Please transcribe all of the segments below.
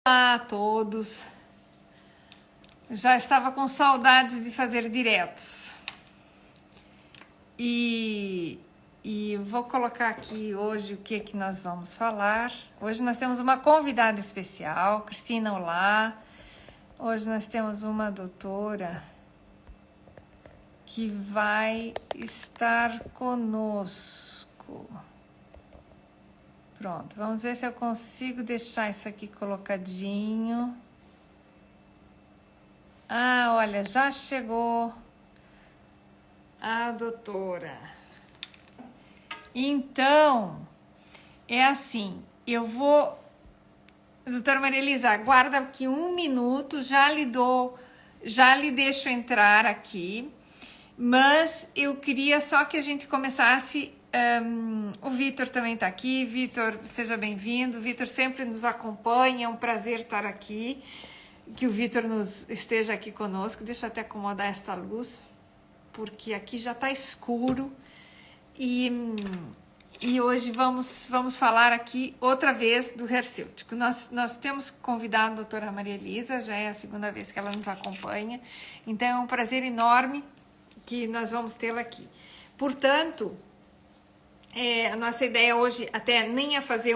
Olá a todos. Já estava com saudades de fazer diretos. E vou colocar aqui hoje o que nós vamos falar. Hoje nós temos uma convidada especial, Cristina, olá. Hoje nós temos uma doutora que vai estar conosco. Pronto, vamos ver se eu consigo deixar isso aqui colocadinho. Ah, olha, já chegou a doutora. Então, é assim, eu vou... Doutora Maria Elisa, aguarda aqui um minuto, já lhe deixo entrar aqui, mas eu queria só que a gente começasse... o Vitor também está aqui. Vitor, seja bem-vindo. O Vitor sempre nos acompanha, é um prazer estar aqui, que o Vitor esteja aqui conosco. Deixa eu até acomodar esta luz, porque aqui já está escuro. E hoje vamos falar aqui outra vez do Hercêutico. Nós temos convidado a doutora Maria Elisa, já é a segunda vez que ela nos acompanha, então é um prazer enorme que nós vamos tê-la aqui. Portanto, a nossa ideia hoje até nem é fazer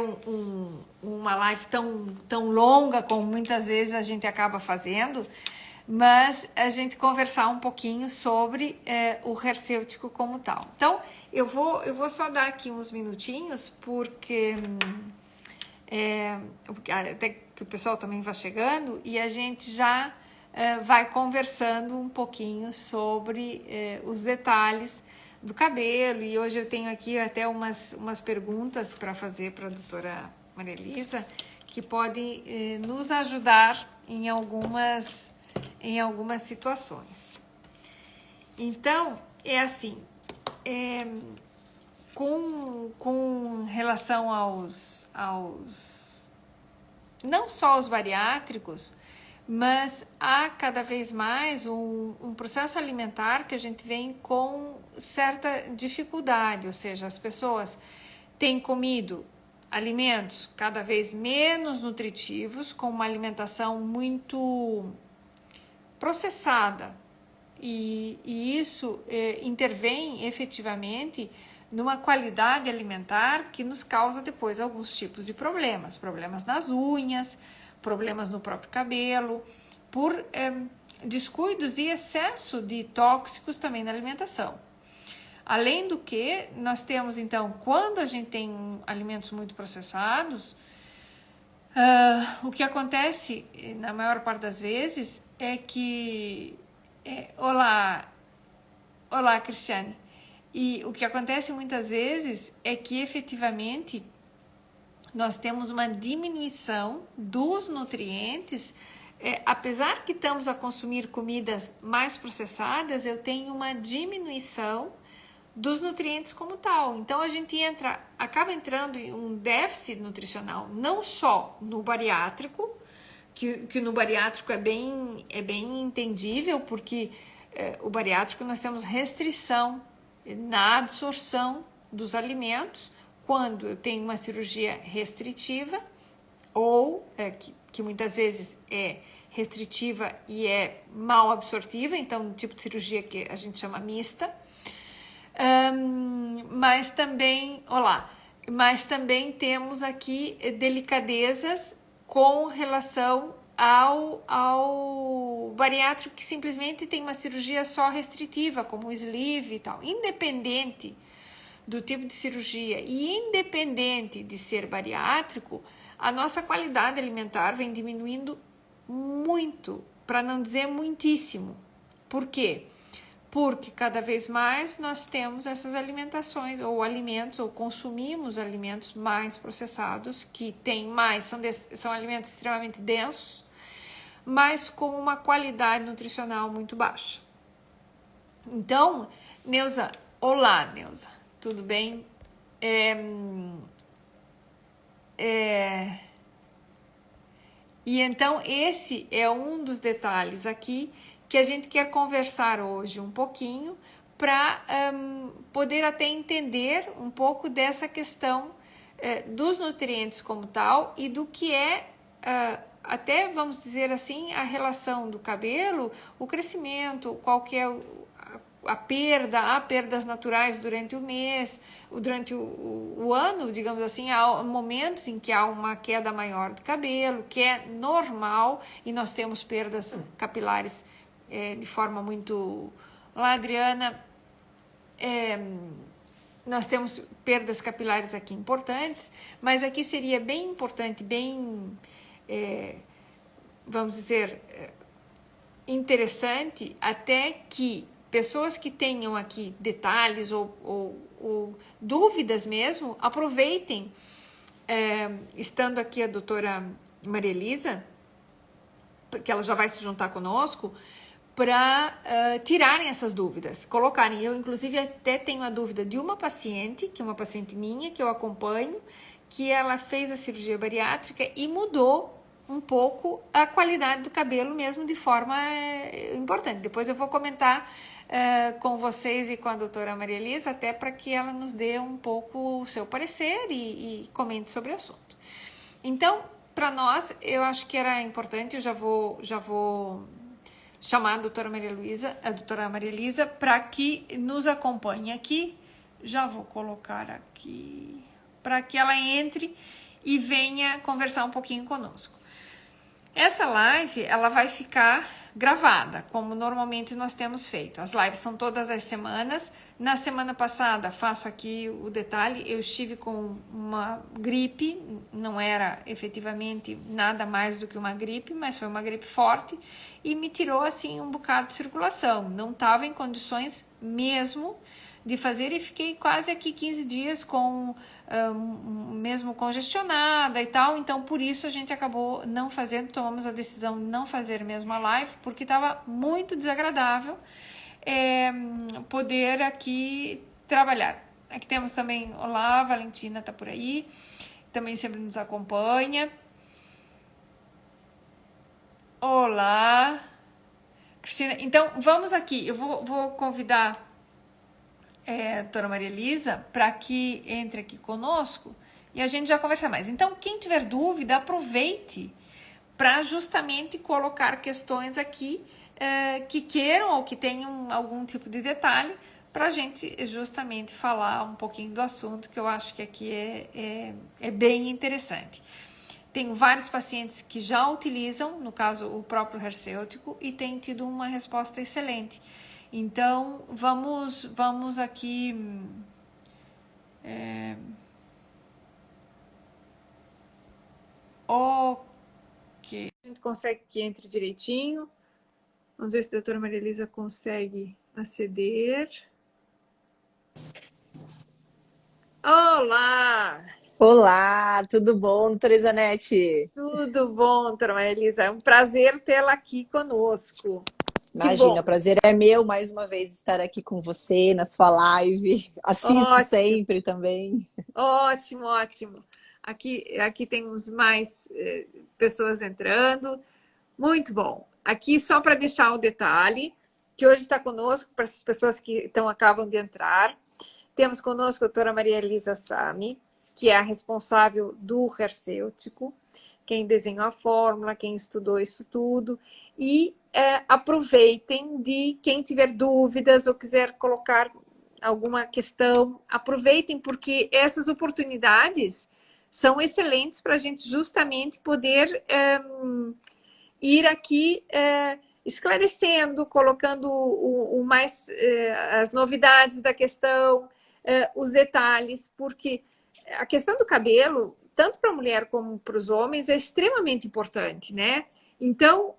uma live tão longa como muitas vezes a gente acaba fazendo, mas a gente conversar um pouquinho sobre o Hercêutico como tal. Então, eu vou só dar aqui uns minutinhos, porque até que o pessoal também vai chegando, e a gente já vai conversando um pouquinho sobre os detalhes do cabelo. E hoje eu tenho aqui até umas perguntas para fazer para a doutora Maria Elisa, que podem nos ajudar em algumas situações. Então, é assim, com relação aos não só aos bariátricos, mas há cada vez mais um processo alimentar que a gente vem com certa dificuldade, ou seja, as pessoas têm comido alimentos cada vez menos nutritivos, com uma alimentação muito processada, e isso intervém efetivamente numa qualidade alimentar que nos causa depois alguns tipos de problemas nas unhas, problemas no próprio cabelo, por descuidos e excesso de tóxicos também na alimentação. Além do que, nós temos então, quando a gente tem alimentos muito processados, o que acontece na maior parte das vezes é que... Olá, Cristiane. E o que acontece muitas vezes é que efetivamente nós temos uma diminuição dos nutrientes. Apesar que estamos a consumir comidas mais processadas, eu tenho uma diminuição dos nutrientes como tal. Então a gente acaba entrando em um déficit nutricional, não só no bariátrico, que no bariátrico é bem entendível, porque o bariátrico nós temos restrição na absorção dos alimentos, quando eu tenho uma cirurgia restritiva, ou que muitas vezes é restritiva e é mal absortiva, então um tipo de cirurgia que a gente chama mista. Mas também temos aqui delicadezas com relação ao bariátrico, que simplesmente tem uma cirurgia só restritiva, como o sleeve e tal. Independente do tipo de cirurgia e independente de ser bariátrico, a nossa qualidade alimentar vem diminuindo muito, para não dizer muitíssimo. Por quê? Porque cada vez mais nós temos essas alimentações ou alimentos, ou consumimos alimentos mais processados, que tem mais, são alimentos extremamente densos, mas com uma qualidade nutricional muito baixa. Então, Neuza, olá, Neuza, tudo bem? E então esse é um dos detalhes aqui que a gente quer conversar hoje um pouquinho, para poder até entender um pouco dessa questão dos nutrientes como tal, e do que é até vamos dizer assim, a relação do cabelo, o crescimento, qual que é a perda, há perdas naturais durante o mês, durante o ano, digamos assim, há momentos em que há uma queda maior do cabelo, que é normal, e nós temos perdas capilares de forma muito... Olá, Adriana. Nós temos perdas capilares aqui importantes, mas aqui seria bem importante, bem, vamos dizer, interessante, até que pessoas que tenham aqui detalhes ou dúvidas mesmo, aproveitem, estando aqui a doutora Maria Elisa, que ela já vai se juntar conosco, para tirarem essas dúvidas, colocarem. Eu, inclusive, até tenho a dúvida de uma paciente, que é uma paciente minha, que eu acompanho, que ela fez a cirurgia bariátrica e mudou um pouco a qualidade do cabelo mesmo de forma importante. Depois eu vou comentar com vocês e com a doutora Maria Elisa, até para que ela nos dê um pouco o seu parecer e comente sobre o assunto. Então, para nós, eu acho que era importante, eu já vou chamar a doutora Maria Elisa, para que nos acompanhe aqui. Já vou colocar aqui, para que ela entre e venha conversar um pouquinho conosco. Essa live, ela vai ficar gravada, como normalmente nós temos feito. As lives são todas as semanas. Na semana passada, faço aqui o detalhe, eu estive com uma gripe, não era efetivamente nada mais do que uma gripe, mas foi uma gripe forte e me tirou assim um bocado de circulação. Não estava em condições mesmo de fazer e fiquei quase aqui 15 dias com mesmo congestionada e tal, então por isso a gente acabou não fazendo, tomamos a decisão de não fazer mesmo a live, porque estava muito desagradável poder aqui trabalhar. Aqui temos também, olá, a Valentina tá por aí, também sempre nos acompanha. Olá, Cristina. Então, vamos aqui, eu vou convidar a doutora Maria Elisa para que entre aqui conosco e a gente já conversa mais. Então, quem tiver dúvida, aproveite para justamente colocar questões aqui que queiram ou que tenham algum tipo de detalhe para a gente justamente falar um pouquinho do assunto, que eu acho que aqui é bem interessante. Tenho vários pacientes que já utilizam, no caso o próprio hercêutico, e tem tido uma resposta excelente. Então, vamos aqui ok, a gente consegue que entre direitinho. Vamos ver se a doutora Maria Elisa consegue aceder. Olá! Olá, tudo bom, doutora Isanete? Tudo bom, doutora Maria Elisa? É um prazer tê-la aqui conosco. Que Imagina, o bom! prazer é meu mais uma vez estar aqui com você na sua live. Assisto Ótimo, sempre também. ótimo, ótimo. Aqui temos mais pessoas entrando. Muito bom. Aqui só para deixar o detalhe, que hoje está conosco, para essas pessoas que acabam de entrar, temos conosco a doutora Maria Elisa Sami, que é a responsável do hercêutico, quem desenhou a fórmula, quem estudou isso tudo. E aproveitem de quem tiver dúvidas ou quiser colocar alguma questão, aproveitem, porque essas oportunidades são excelentes para a gente justamente poder ir aqui esclarecendo, colocando o mais as novidades da questão, os detalhes, porque a questão do cabelo, tanto para a mulher como para os homens, é extremamente importante, né? Então,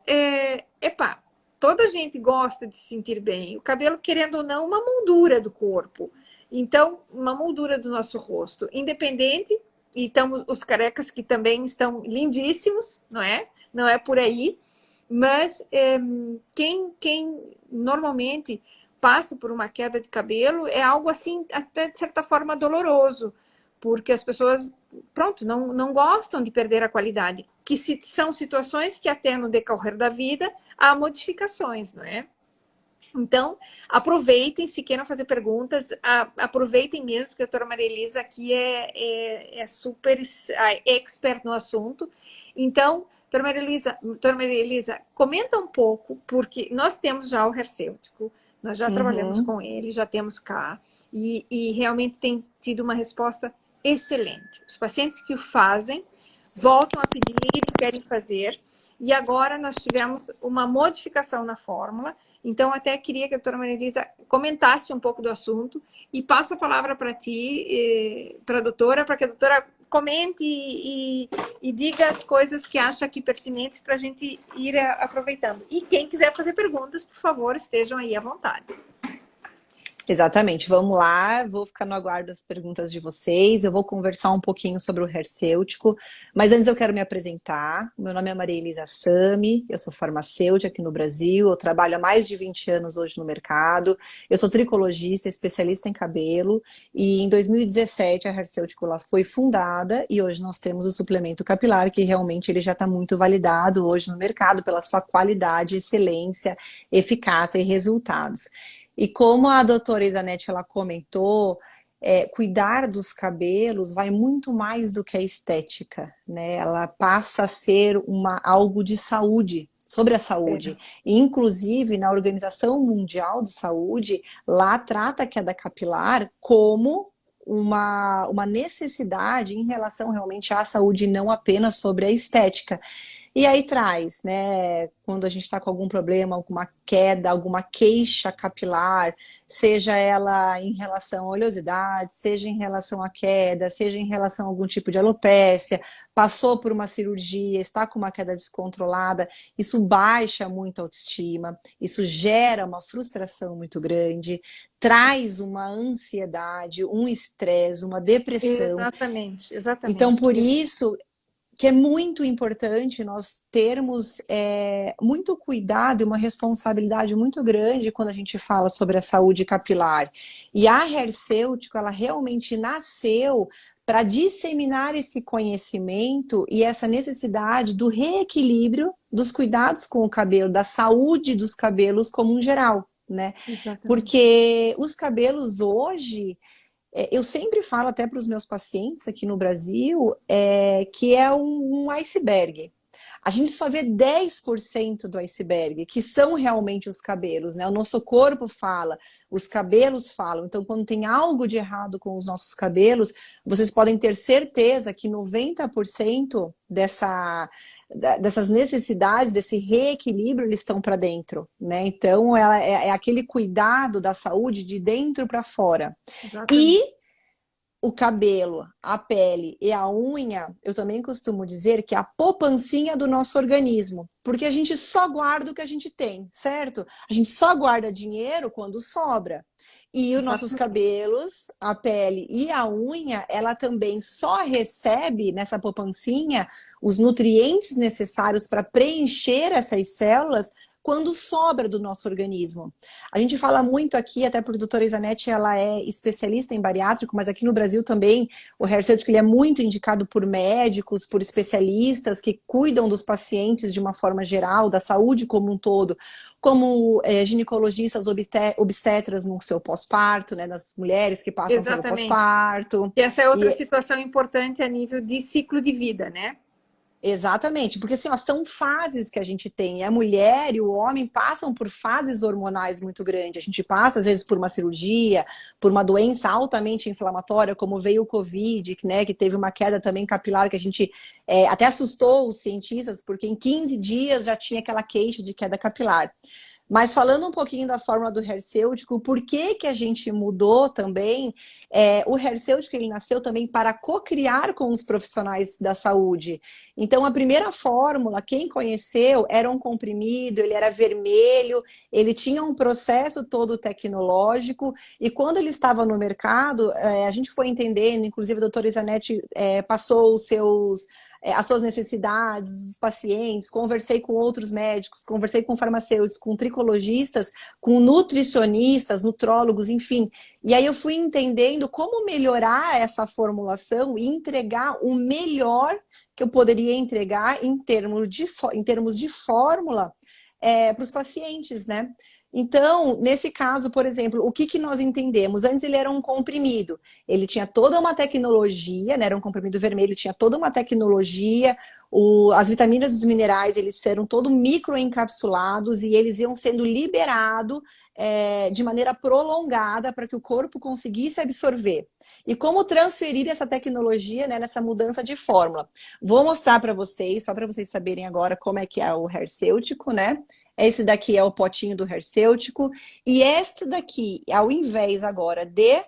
toda gente gosta de se sentir bem. O cabelo, querendo ou não, uma moldura do corpo. Então, uma moldura do nosso rosto. Independente, e estamos os carecas que também estão lindíssimos, não é? Não é por aí. Mas quem normalmente passa por uma queda de cabelo é algo assim, até de certa forma doloroso, porque as pessoas, pronto, não gostam de perder a qualidade, que são situações que até no decorrer da vida há modificações, não é? Então, aproveitem, se queiram fazer perguntas, aproveitem mesmo, porque a doutora Maria Elisa aqui é super expert no assunto. Então, Doutora Maria Elisa, comenta um pouco, porque nós temos já o Hercêutico, nós já trabalhamos Uhum. com ele, já temos cá, e realmente tem tido uma resposta excelente. Os pacientes que o fazem voltam a pedir e querem fazer, e agora nós tivemos uma modificação na fórmula, então até queria que a doutora Maria Elisa comentasse um pouco do assunto, e passo a palavra para ti, para a doutora, para que a doutora comente e diga as coisas que acha aqui pertinentes para a gente ir aproveitando. E quem quiser fazer perguntas, por favor, estejam aí à vontade. Exatamente, vamos lá, vou ficar no aguardo das perguntas de vocês, eu vou conversar um pouquinho sobre o Hercêutico, mas antes eu quero me apresentar. Meu nome é Maria Elisa Sami, eu sou farmacêutica aqui no Brasil, eu trabalho há mais de 20 anos hoje no mercado, eu sou tricologista, especialista em cabelo, e em 2017 a Hercêutico lá foi fundada, e hoje nós temos o suplemento capilar, que realmente ele já está muito validado hoje no mercado pela sua qualidade, excelência, eficácia e resultados. E como a doutora Isanete ela comentou, cuidar dos cabelos vai muito mais do que a estética, né? Ela passa a ser algo de saúde, sobre a saúde. E, inclusive, na Organização Mundial de Saúde, lá trata a queda capilar como uma necessidade em relação realmente à saúde, e não apenas sobre a estética. E aí traz, né, quando a gente está com algum problema, alguma queda, alguma queixa capilar, seja ela em relação à oleosidade, seja em relação à queda, seja em relação a algum tipo de alopécia, passou por uma cirurgia, está com uma queda descontrolada, isso baixa muito a autoestima, isso gera uma frustração muito grande, traz uma ansiedade, um estresse, uma depressão. Exatamente, exatamente. Então, por isso que é muito importante nós termos muito cuidado e uma responsabilidade muito grande quando a gente fala sobre a saúde capilar. E a Hercêutico, ela realmente nasceu para disseminar esse conhecimento e essa necessidade do reequilíbrio dos cuidados com o cabelo, da saúde dos cabelos como um geral, né? Exatamente. Porque os cabelos hoje... eu sempre falo até para os meus pacientes aqui no Brasil que é um iceberg. A gente só vê 10% do iceberg, que são realmente os cabelos, né? O nosso corpo fala, os cabelos falam. Então, quando tem algo de errado com os nossos cabelos, vocês podem ter certeza que 90% dessas necessidades, desse reequilíbrio, eles estão para dentro, né? Então, ela é aquele cuidado da saúde de dentro para fora. Exatamente. E o cabelo, a pele e a unha, eu também costumo dizer que é a poupancinha do nosso organismo, porque a gente só guarda o que a gente tem, certo? A gente só guarda dinheiro quando sobra. E os nossos cabelos, a pele e a unha, ela também só recebe nessa poupancinha os nutrientes necessários para preencher essas células quando sobra do nosso organismo. A gente fala muito aqui, até porque a doutora Isanete, ela é especialista em bariátrico, mas aqui no Brasil também o Hercêutico ele é muito indicado por médicos, por especialistas que cuidam dos pacientes de uma forma geral, da saúde como um todo, como ginecologistas obstetras no seu pós-parto, né, das mulheres que passam pelo pós-parto. E essa é outra situação importante a nível de ciclo de vida, né? Exatamente, porque assim, ó, são fases que a gente tem. A mulher e o homem passam por fases hormonais muito grandes. A gente passa, às vezes, por uma cirurgia, por uma doença altamente inflamatória, como veio o Covid, né, que teve uma queda também capilar, que a gente até assustou os cientistas, porque em 15 dias já tinha aquela queixa de queda capilar. Mas falando um pouquinho da fórmula do Hercêutico, por que a gente mudou também? O Hercêutico ele nasceu também para co-criar com os profissionais da saúde. Então, a primeira fórmula, quem conheceu, era um comprimido, ele era vermelho, ele tinha um processo todo tecnológico, e quando ele estava no mercado, a gente foi entendendo, inclusive a doutora Isanete passou as suas necessidades, os pacientes, conversei com outros médicos, conversei com farmacêuticos, com tricologistas, com nutricionistas, nutrólogos, enfim. E aí eu fui entendendo como melhorar essa formulação e entregar o melhor que eu poderia entregar em termos de fórmula para os pacientes, né? Então, nesse caso, por exemplo, o que nós entendemos? Antes ele era um comprimido, ele tinha toda uma tecnologia, né? Era um comprimido vermelho, tinha toda uma tecnologia, As vitaminas e os minerais, eles eram todo microencapsulados e eles iam sendo liberados de maneira prolongada para que o corpo conseguisse absorver. E como transferir essa tecnologia, né, nessa mudança de fórmula? Vou mostrar para vocês, só para vocês saberem agora como é que é o Hercêutico, né? Esse daqui é o potinho do Hercêutico. E este daqui, ao invés agora de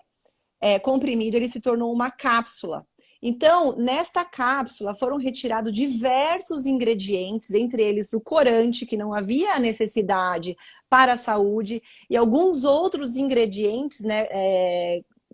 comprimido, ele se tornou uma cápsula. Então, nesta cápsula foram retirados diversos ingredientes, entre eles o corante, que não havia necessidade para a saúde, e alguns outros ingredientes, né,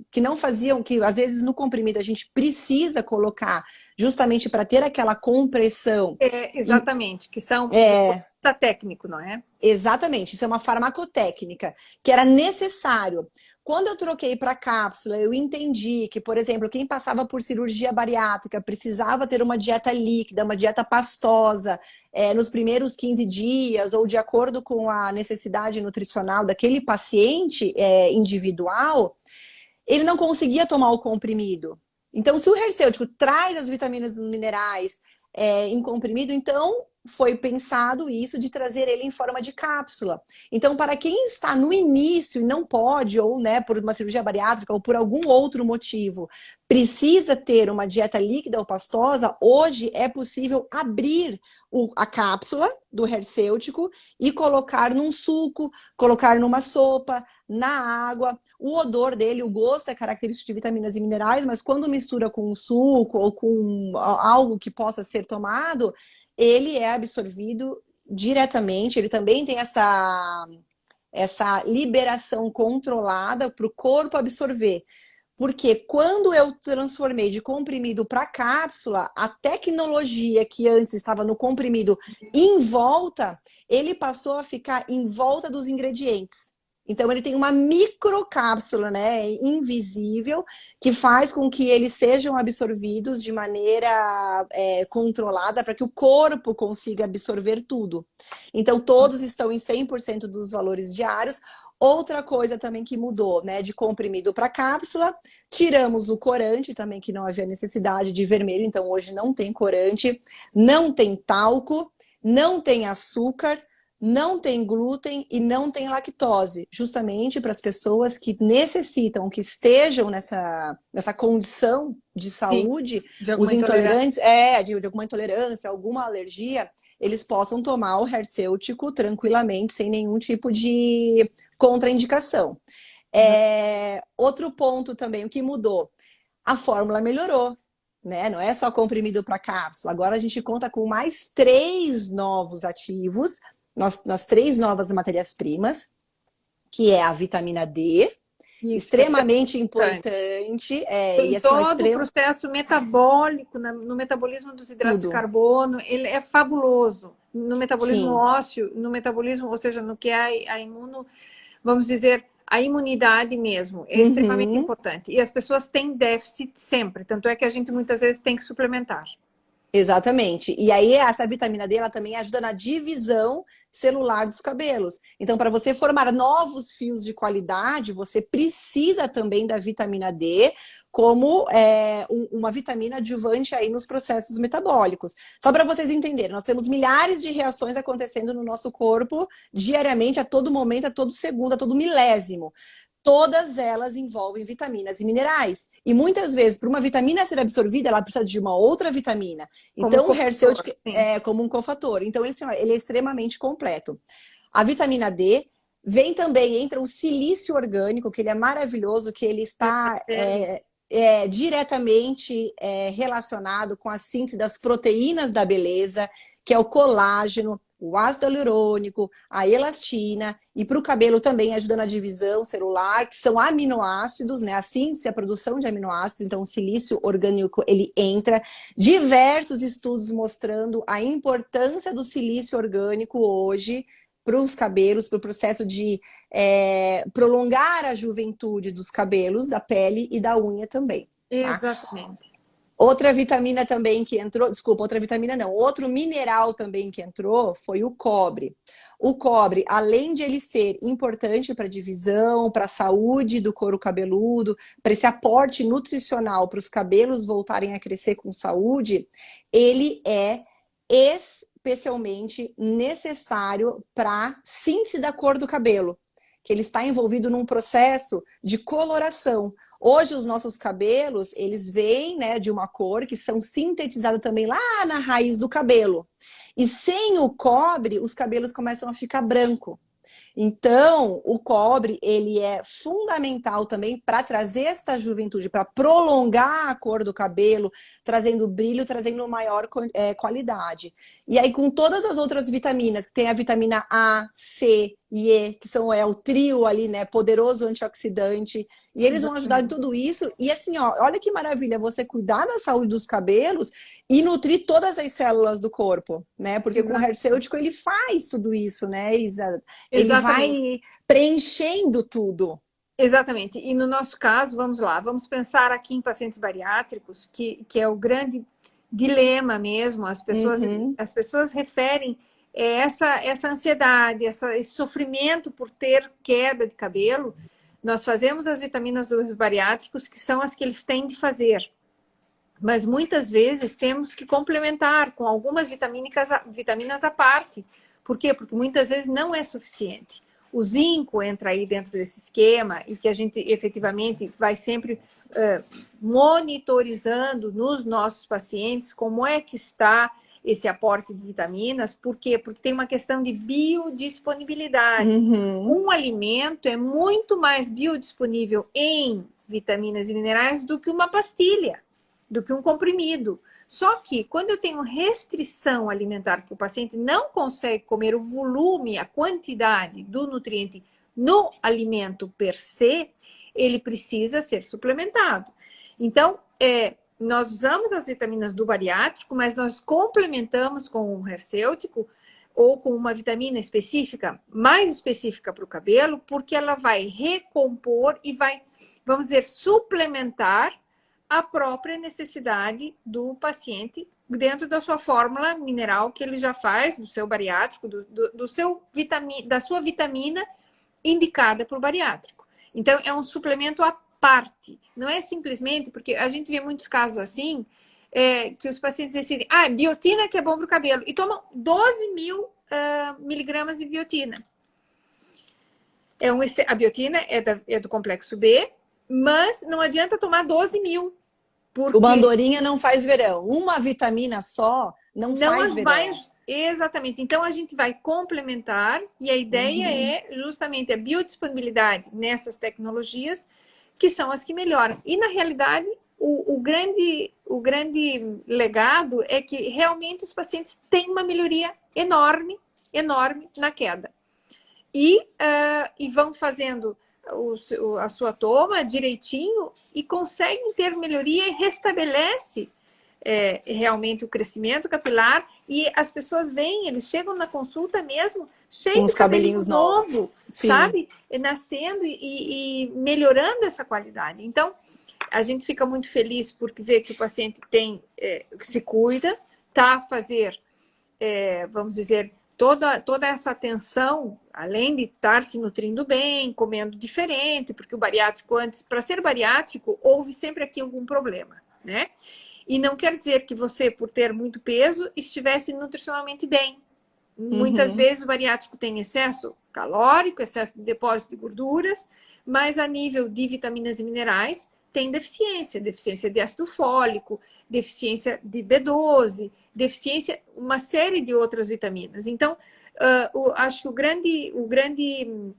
que não faziam, que às vezes no comprimido a gente precisa colocar justamente para ter aquela compressão. Exatamente, que são do ponto de vista técnico, não é? Exatamente, isso é uma farmacotécnica que era necessário. Quando eu troquei para cápsula, eu entendi que, por exemplo, quem passava por cirurgia bariátrica precisava ter uma dieta líquida, uma dieta pastosa, nos primeiros 15 dias, ou de acordo com a necessidade nutricional daquele paciente individual, ele não conseguia tomar o comprimido. Então, se o Hercêutico traz as vitaminas e os minerais em comprimido, então foi pensado isso de trazer ele em forma de cápsula. Então, para quem está no início e não pode, ou né, por uma cirurgia bariátrica ou por algum outro motivo, precisa ter uma dieta líquida ou pastosa, hoje é possível abrir a cápsula do Hercêutico e colocar num suco, colocar numa sopa, na água. O odor dele, o gosto é característico de vitaminas e minerais, mas quando mistura com um suco ou com algo que possa ser tomado, ele é absorvido diretamente, ele também tem essa liberação controlada para o corpo absorver. Porque quando eu transformei de comprimido para cápsula, a tecnologia que antes estava no comprimido em volta, ele passou a ficar em volta dos ingredientes. Então, ele tem uma microcápsula, né, invisível, que faz com que eles sejam absorvidos de maneira controlada para que o corpo consiga absorver tudo. Então, todos estão em 100% dos valores diários. Outra coisa também que mudou, né, de comprimido para cápsula, tiramos o corante também, que não havia necessidade de vermelho, então hoje não tem corante, não tem talco, não tem açúcar, não tem glúten e não tem lactose, justamente para as pessoas que necessitam, que estejam nessa condição de saúde, os intolerantes, de alguma intolerância, alguma alergia, eles possam tomar o Hercêutico tranquilamente, sem nenhum tipo de contraindicação. Outro ponto também, o que mudou? A fórmula melhorou. Né? Não é só comprimido para cápsula. Agora a gente conta com mais 3 novos ativos, nós 3 novas matérias-primas, que é a vitamina D, isso, extremamente importante. Tem e, todo o processo metabólico, no metabolismo dos hidratos de carbono, ele é fabuloso. No metabolismo ósseo, no metabolismo, ou seja, no que é a imuno, vamos dizer, a imunidade mesmo, é extremamente importante. E as pessoas têm déficit sempre, tanto é que a gente muitas vezes tem que suplementar. Exatamente. E aí essa vitamina D, ela também ajuda na divisão celular dos cabelos. Então, para você formar novos fios de qualidade, você precisa também da vitamina D como uma vitamina adjuvante aí nos processos metabólicos. Só para vocês entenderem, nós temos milhares de reações acontecendo no nosso corpo diariamente, a todo momento, a todo segundo, a todo milésimo. Todas elas envolvem vitaminas e minerais. E muitas vezes, para uma vitamina ser absorvida, ela precisa de uma outra vitamina. Então, o Hercêutico é como um cofator. Então, ele é extremamente completo. A vitamina D vem também, entra o silício orgânico, que ele é maravilhoso, que ele está diretamente relacionado com a síntese das proteínas da beleza, que é o colágeno, o ácido hialurônico, a elastina, e para o cabelo também ajuda na divisão celular, que são aminoácidos, né? A síntese, a produção de aminoácidos, então o silício orgânico, ele entra. Diversos estudos mostrando a importância do silício orgânico hoje para os cabelos, para o processo de prolongar a juventude dos cabelos, da pele e da unha também. Tá? Exatamente. Outra vitamina também que entrou, desculpa, outra vitamina não, outro mineral também que entrou foi o cobre. O cobre, além de ele ser importante para a divisão, para a saúde do couro cabeludo, para esse aporte nutricional para os cabelos voltarem a crescer com saúde, ele é especialmente necessário para síntese da cor do cabelo, que ele está envolvido num processo de coloração. Hoje os nossos cabelos, eles vêm, né, de uma cor que são sintetizadas também lá na raiz do cabelo. E sem o cobre, os cabelos começam a ficar branco. Então, o cobre, ele é fundamental também para trazer esta juventude, para prolongar a cor do cabelo, trazendo brilho, trazendo maior qualidade. E aí, com todas as outras vitaminas, que tem a vitamina A, C e E, que são o trio ali, né, poderoso antioxidante, e eles vão ajudar em tudo isso. E assim, ó, olha que maravilha, você cuidar da saúde dos cabelos e nutrir todas as células do corpo, né? Porque com o Hercêutico ele faz tudo isso, né, Isa? Ele vai preenchendo tudo. Exatamente. E no nosso caso, vamos lá, vamos pensar aqui em pacientes bariátricos, que é o grande dilema mesmo. As pessoas referem essa ansiedade, esse sofrimento por ter queda de cabelo. Nós fazemos as vitaminas dos bariátricos, que são as que eles têm de fazer. Mas muitas vezes temos que complementar com algumas vitaminas à parte. Por quê? Porque muitas vezes não é suficiente. O zinco entra aí dentro desse esquema e que a gente efetivamente vai sempre monitorizando nos nossos pacientes como é que está esse aporte de vitaminas. Por quê? Porque tem uma questão de biodisponibilidade. Um alimento é muito mais biodisponível em vitaminas e minerais do que uma pastilha, do que um comprimido. Só que quando eu tenho restrição alimentar, que o paciente não consegue comer o volume, a quantidade do nutriente no alimento per se, ele precisa ser suplementado. Então, nós usamos as vitaminas do bariátrico, mas nós complementamos com o hercêutico ou com uma vitamina específica, mais específica para o cabelo, porque ela vai recompor e vai, vamos dizer, suplementar a própria necessidade do paciente dentro da sua fórmula mineral que ele já faz, do seu bariátrico, da sua vitamina indicada para o bariátrico. Então, é um suplemento à parte. Não é simplesmente, porque a gente vê muitos casos assim, que os pacientes decidem, biotina que é bom para o cabelo, e tomam 12.000 miligramas de biotina. A biotina é do complexo B, mas não adianta tomar 12.000. Porque uma andorinha não faz verão. Uma vitamina só não faz verão. Exatamente. Então, a gente vai complementar e a ideia é justamente a biodisponibilidade nessas tecnologias que são as que melhoram. E, na realidade, o grande legado é que realmente os pacientes têm uma melhoria enorme, enorme na queda. E vão fazendo a sua toma direitinho e conseguem ter melhoria e restabelece realmente o crescimento capilar. E as pessoas vêm, eles chegam na consulta mesmo cheios de cabelinhos novo, sabe? Nascendo e melhorando essa qualidade. Então, a gente fica muito feliz porque vê que o paciente se cuida, tá a fazer, vamos dizer, toda essa atenção, além de estar se nutrindo bem, comendo diferente, porque o bariátrico antes, para ser bariátrico, houve sempre aqui algum problema, né? E não quer dizer que você, por ter muito peso, estivesse nutricionalmente bem. Muitas vezes o bariátrico tem excesso calórico, excesso de depósito de gorduras, mas a nível de vitaminas e minerais tem deficiência de ácido fólico, deficiência de B12, deficiência, uma série de outras vitaminas. Então, acho que o grande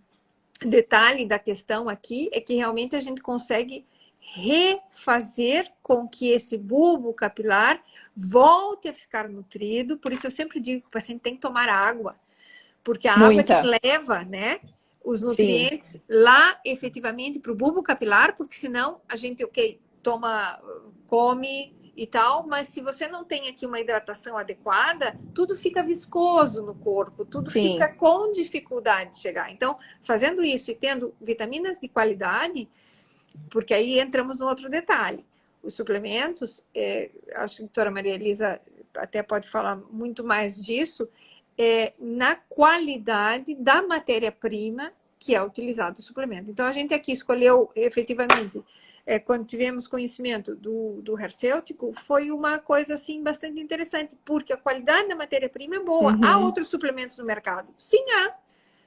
detalhe da questão aqui é que realmente a gente consegue refazer com que esse bulbo capilar volte a ficar nutrido. Por isso eu sempre digo que o paciente tem que tomar água, porque a água é que leva, né, os nutrientes lá efetivamente para o bulbo capilar, porque senão a gente, come e tal, mas se você não tem aqui uma hidratação adequada, tudo fica viscoso no corpo, tudo fica com dificuldade de chegar. Então, fazendo isso e tendo vitaminas de qualidade, porque aí entramos no outro detalhe. Os suplementos, acho que a doutora Maria Elisa até pode falar muito mais disso, na qualidade da matéria-prima que é utilizado o suplemento. Então, a gente aqui escolheu, efetivamente, quando tivemos conhecimento do Hercêutico, foi uma coisa assim bastante interessante, porque a qualidade da matéria-prima é boa. Há Uhum. outros suplementos no mercado? Sim, há.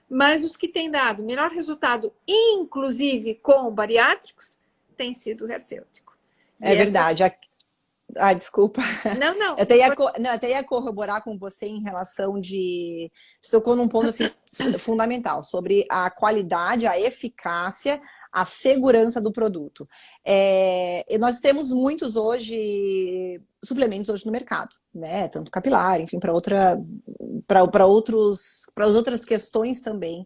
Mas os que têm dado melhor resultado, inclusive com bariátricos, tem sido o Hercêutico. E É essa... verdade. Desculpa. Não, não. Eu até ia corroborar com você em relação de. Você tocou num ponto assim, fundamental sobre a qualidade, a eficácia, a segurança do produto. E nós temos muitos hoje suplementos hoje no mercado, né? Tanto capilar, enfim, para outras questões também.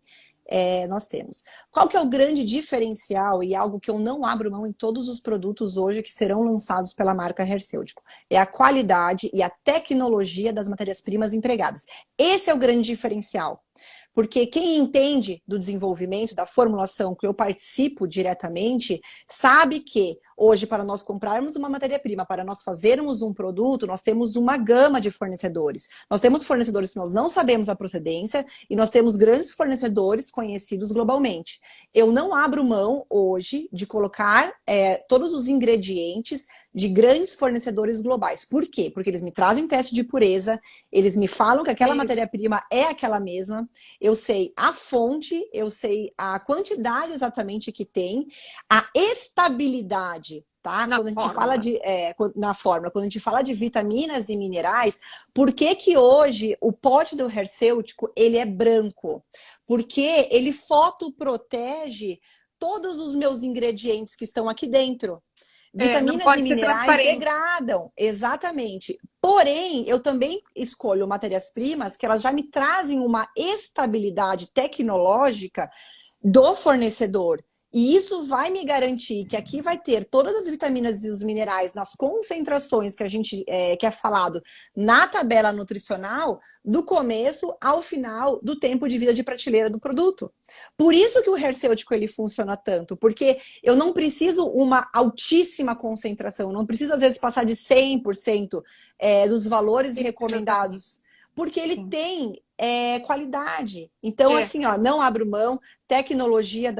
Nós temos. Qual que é o grande diferencial e algo que eu não abro mão em todos os produtos hoje que serão lançados pela marca Hercêutico? É a qualidade e a tecnologia das matérias-primas empregadas. Esse é o grande diferencial. Porque quem entende do desenvolvimento, da formulação que eu participo diretamente, sabe que hoje, para nós comprarmos uma matéria-prima, para nós fazermos um produto, nós temos uma gama de fornecedores. Nós temos fornecedores que nós não sabemos a procedência e nós temos grandes fornecedores conhecidos globalmente. Eu não abro mão hoje de colocar todos os ingredientes de grandes fornecedores globais. Por quê? Porque eles me trazem teste de pureza, eles me falam que aquela matéria-prima é aquela mesma, eu sei a fonte, eu sei a quantidade exatamente que tem, a estabilidade, tá? Na Quando a gente fórmula. fala na fórmula, quando a gente fala de vitaminas e minerais, por que que hoje o pote do Hercêutico, ele é branco? Porque ele fotoprotege todos os meus ingredientes que estão aqui dentro. Não Vitaminas e pode ser minerais transparente. degradam, exatamente. Porém, eu também escolho matérias-primas que elas já me trazem uma estabilidade tecnológica do fornecedor. E isso vai me garantir que aqui vai ter todas as vitaminas e os minerais nas concentrações que a gente que é falado na tabela nutricional, do começo ao final do tempo de vida de prateleira do produto. Por isso que o Hercêutico ele funciona tanto, porque eu não preciso uma altíssima concentração, não preciso às vezes passar de 100% dos valores recomendados, porque ele tem qualidade. Então, assim, ó, não abro mão, tecnologia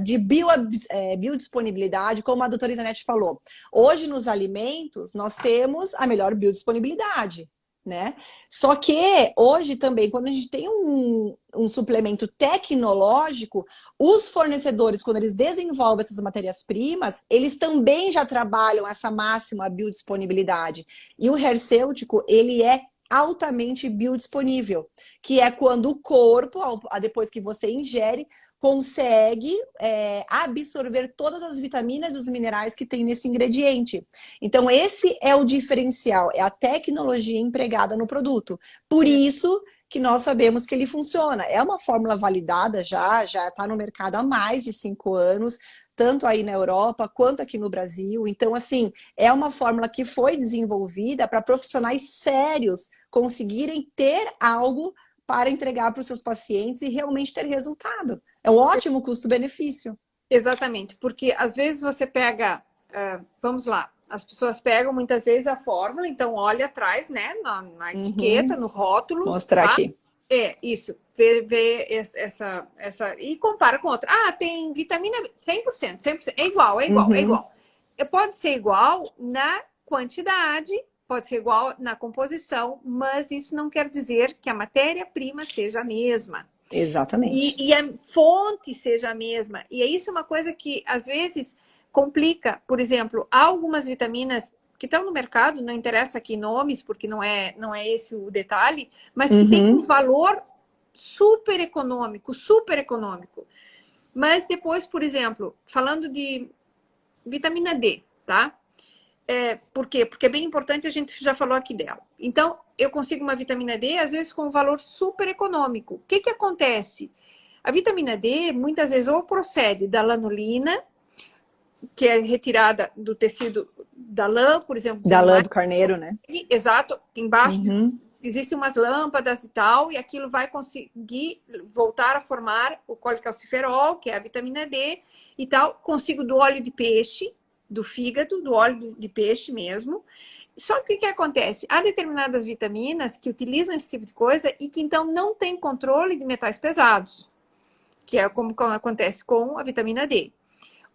de biodisponibilidade, como a doutora Isanete falou. Hoje, nos alimentos, nós temos a melhor biodisponibilidade, né? Só que hoje também, quando a gente tem um suplemento tecnológico, os fornecedores, quando eles desenvolvem essas matérias-primas, eles também já trabalham essa máxima biodisponibilidade. E o Hercêutico, ele é altamente biodisponível, que é quando o corpo, depois que você ingere, consegue absorver todas as vitaminas e os minerais que tem nesse ingrediente. Então, esse é o diferencial, é a tecnologia empregada no produto. Por isso que nós sabemos que ele funciona. É uma fórmula validada já está no mercado há mais de 5 anos, tanto aí na Europa quanto aqui no Brasil. Então, assim, é uma fórmula que foi desenvolvida para profissionais sérios conseguirem ter algo para entregar para os seus pacientes e realmente ter resultado. É um ótimo custo-benefício. Exatamente, porque às vezes você pega, vamos lá, as pessoas pegam muitas vezes a fórmula, então olha atrás, né, na etiqueta, no rótulo. Vou mostrar aqui. Isso, vê essa, e compara com outra. Tem vitamina B, 100%, é igual. Pode ser igual na quantidade, pode ser igual na composição, mas isso não quer dizer que a matéria-prima seja a mesma. Exatamente. E a fonte seja a mesma. E isso é uma coisa que, às vezes, complica. Por exemplo, há algumas vitaminas que estão no mercado, não interessa aqui nomes, porque não é esse o detalhe, mas que tem um valor super econômico. Mas depois, por exemplo, falando de vitamina D, tá? Por quê? Porque é bem importante, a gente já falou aqui dela. Então, eu consigo uma vitamina D, às vezes, com um valor super econômico. O que acontece? A vitamina D, muitas vezes, ou procede da lanolina, que é retirada do tecido da lã, por exemplo. Da lã do carneiro, né? Exato. Embaixo existem umas lâmpadas e tal, e aquilo vai conseguir voltar a formar o colecalciferol, que é a vitamina D e tal. Consigo do óleo de peixe, do fígado, do óleo de peixe mesmo. Só que o que acontece? Há determinadas vitaminas que utilizam esse tipo de coisa e que então não tem controle de metais pesados, que é como acontece com a vitamina D.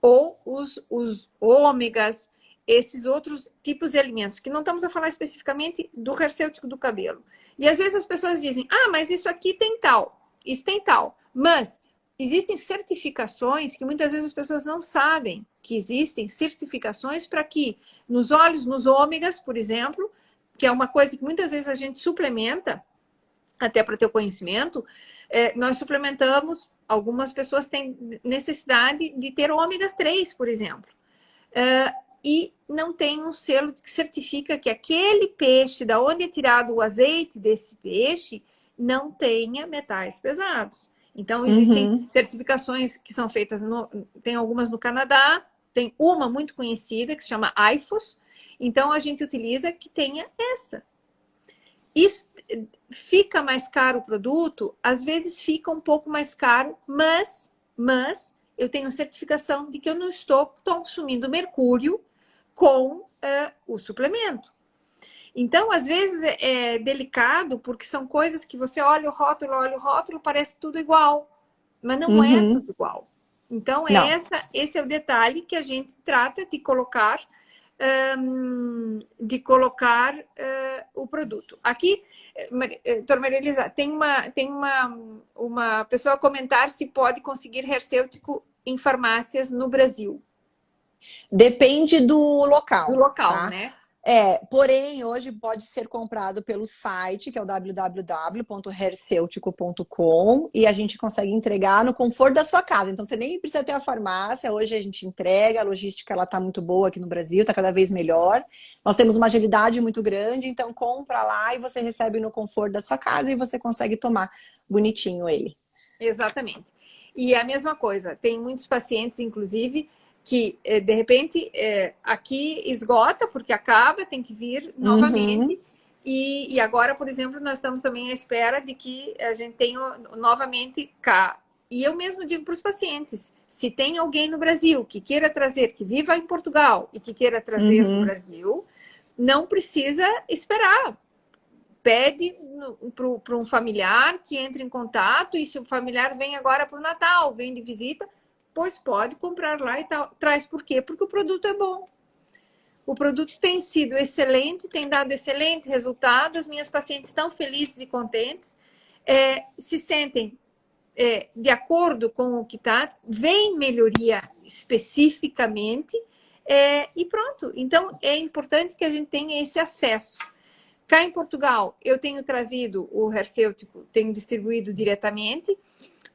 ou os ômegas, esses outros tipos de alimentos, que não estamos a falar especificamente do hercêutico do cabelo. E às vezes as pessoas dizem, ah, mas isso aqui tem tal, isso tem tal. Mas existem certificações que muitas vezes as pessoas não sabem que existem certificações para que nos óleos, nos ômegas, por exemplo, que é uma coisa que muitas vezes a gente suplementa, até para ter o conhecimento, nós suplementamos, algumas pessoas têm necessidade de ter ômega 3, por exemplo. E não tem um selo que certifica que aquele peixe, da onde é tirado o azeite desse peixe, não tenha metais pesados. Então, existem Uhum. certificações que são feitas, tem algumas no Canadá, tem uma muito conhecida que se chama IFOS, então a gente utiliza que tenha essa. Isso fica mais caro o produto, às vezes fica um pouco mais caro, mas eu tenho certificação de que eu não estou consumindo mercúrio com o suplemento. Então, às vezes é delicado, porque são coisas que você olha o rótulo, parece tudo igual, mas não é Uhum. tudo igual. Então, Não. esse é o detalhe que a gente trata de colocar o produto. Aqui, doutora Maria Elisa, tem uma pessoa a comentar se pode conseguir hercêutico em farmácias no Brasil. Depende do Do local, local, tá? né? Porém, hoje pode ser comprado pelo site, que é o www.herceutico.com, e a gente consegue entregar no conforto da sua casa. Então, você nem precisa ter a farmácia, hoje a gente entrega, a logística ela tá muito boa aqui no Brasil, tá cada vez melhor. Nós temos uma agilidade muito grande, então compra lá e você recebe no conforto da sua casa e você consegue tomar bonitinho ele. Exatamente. E é a mesma coisa, tem muitos pacientes, inclusive, que de repente aqui esgota porque acaba, tem que vir Uhum, novamente. E agora, por exemplo, nós estamos também à espera de que a gente tenha novamente cá. E eu mesmo digo para os pacientes: se tem alguém no Brasil que queira trazer, que viva em Portugal e que queira trazer do uhum. Brasil, não precisa esperar. Pede para um familiar que entre em contato, e se o familiar vem agora para o Natal, vem de visita, pois pode comprar lá e tal. Traz por quê? Porque o produto é bom. O produto tem sido excelente, tem dado excelentes resultados, minhas pacientes estão felizes e contentes, se sentem de acordo com o que está, vem melhoria especificamente, e pronto. Então, é importante que a gente tenha esse acesso. Cá em Portugal, eu tenho trazido o hercêutico, tenho distribuído diretamente.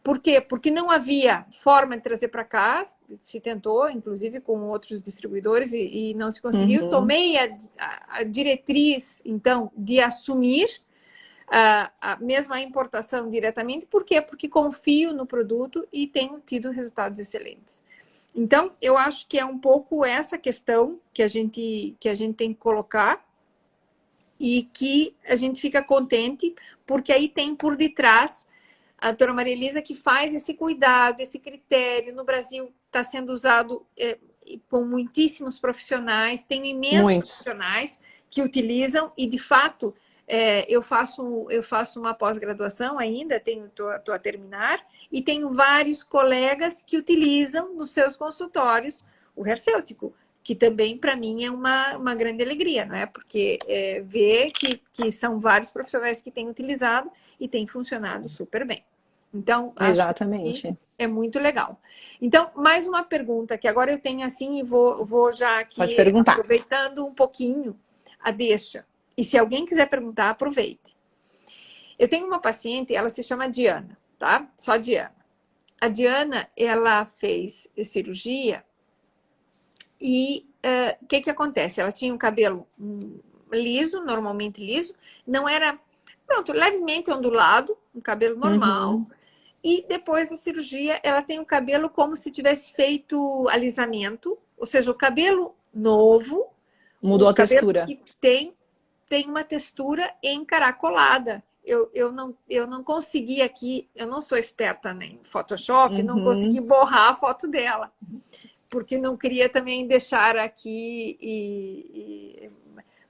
Por quê? Porque não havia forma de trazer para cá, se tentou, inclusive com outros distribuidores, e não se conseguiu. Uhum. Tomei a diretriz, então, de assumir mesmo a importação diretamente. Por quê? Porque confio no produto e tenho tido resultados excelentes. Então, eu acho que é um pouco essa questão que a gente tem que colocar, e que a gente fica contente, porque aí tem por detrás a doutora Maria Elisa que faz esse cuidado, esse critério. No Brasil está sendo usado com muitíssimos profissionais, tem imensos Muitos. profissionais que utilizam, e de fato eu faço uma pós-graduação ainda, estou a terminar, e tenho vários colegas que utilizam nos seus consultórios o hercêutico, que também para mim é uma grande alegria, não é? Porque ver que são vários profissionais que têm utilizado e tem funcionado super bem. Então, acho que Exatamente. é muito legal. Então, mais uma pergunta que agora eu tenho assim, e vou já Pode aqui perguntar. aproveitando um pouquinho a deixa. E se alguém quiser perguntar, aproveite. Eu tenho uma paciente, ela se chama Diana, tá? Só Diana. A Diana, ela fez cirurgia e o que acontece? Ela tinha um cabelo liso, normalmente liso, não era, pronto, levemente ondulado, um cabelo normal. Uhum. E depois da cirurgia, ela tem o cabelo como se tivesse feito alisamento, ou seja, o cabelo novo, Mudou o a cabelo textura. que tem uma textura encaracolada. Eu não consegui aqui, eu não sou esperta em Photoshop, não consegui Uhum. borrar a foto dela, porque não queria também deixar aqui